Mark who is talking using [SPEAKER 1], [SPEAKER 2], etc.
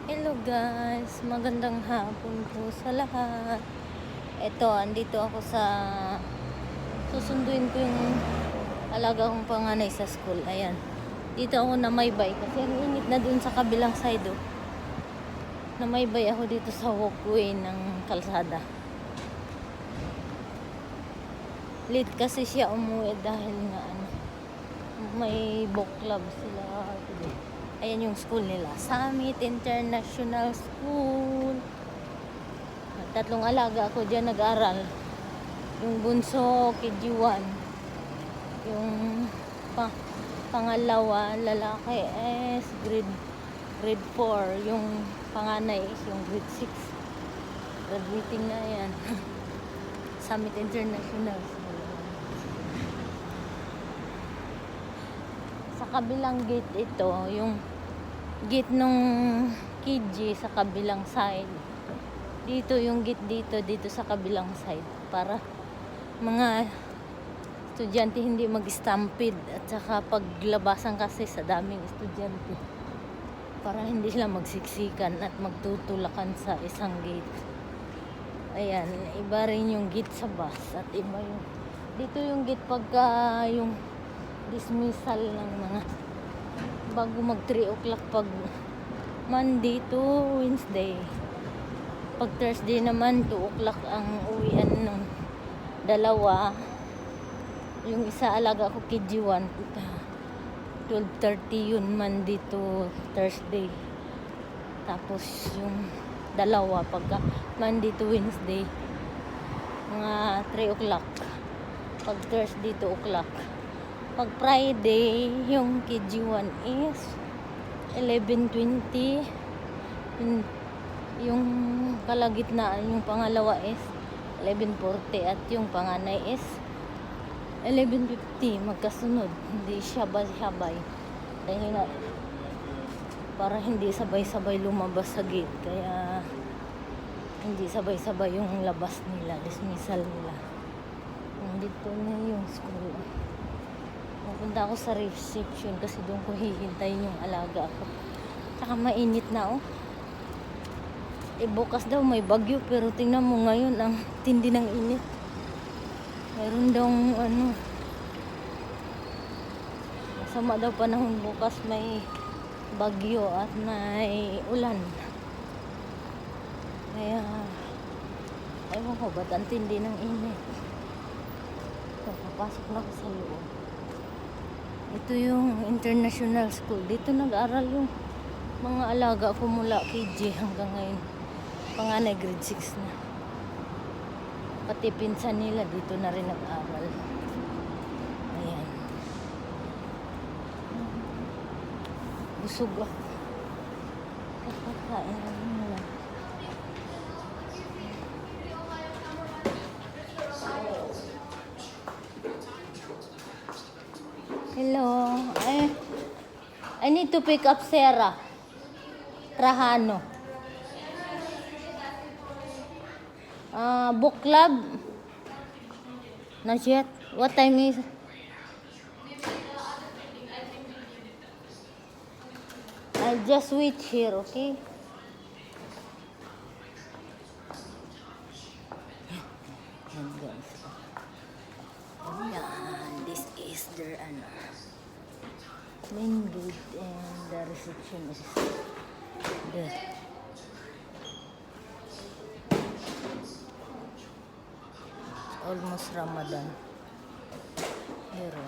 [SPEAKER 1] Hello guys, magandang hapon po sa lahat. Ito, andito ako sa susunduin ko yung alaga kong panganay sa school. Ayan. Dito ako namaybay kasi ang init na dun sa kabilang side. Oh. Namaybay ako dito sa walkway ng kalsada. Late kasi siya umuwi dahil nga may book club sila today. Ayan yung school nila, Summit International School. Tatlong alaga ako dyan nag-aral. Yung bunso, KG1. Yung pangalawa, lalaki is grade 4. Yung panganay is yung grade 6. Graduating na yan. Summit International School. Sa kabilang gate ito, yung gate nung KG sa kabilang side. Dito yung gate dito sa kabilang side para mga estudyante hindi mag-stampede at saka paglabasan kasi sa daming estudyante para hindi sila magsiksikan at magtutulakan sa isang gate. Ayan, iba rin yung gate sa bus at iba yung dito yung gate pagka yung dismissal ng mga bago mag 3 o'clock pag Monday to Wednesday. Pag Thursday naman 2 o'clock ang uwian ng dalawa. Yung isa alaga ko KG1 12:30 yun Monday to Thursday. Tapos yung dalawa pagka Monday to Wednesday mga 3 o'clock. Pag Thursday 2 o'clock. Pag Friday, yung KG1 is 11:20. Yung kalagitnaan, yung pangalawa is 11:40 at yung panganay is 11:50. Magkasunod. Hindi sabay-sabay. Dahil nga, para hindi sabay-sabay lumabas sa gate. Kaya, hindi sabay-sabay yung labas nila, dismissal nila. Dito na yung school. Pupunta ako sa reception kasi doon ko hihintayin yung alaga ako. Tsaka mainit na oh. Bukas daw may bagyo pero tingnan mo ngayon ang tindi ng init. Mayroon daw masama daw panahon bukas, may bagyo at may ulan. Kaya ewan ko ba't ang tindi ng init. Papasok na ako sa loob. Ito yung international school. Dito nag-aral yung mga alaga ko mula KG hanggang ngayon. Panganay grade 6 na. Pati pinsan nila dito na rin nag-aral. Ayan. Busog ako. Kakakain lang. Hello. I need to pick up Sarah Trajano. Book club. Not yet. What time is? I'll just wait here, okay? Yan guys. Ayan. This is their main gate and the reception is there. Almost Ramadan. Here,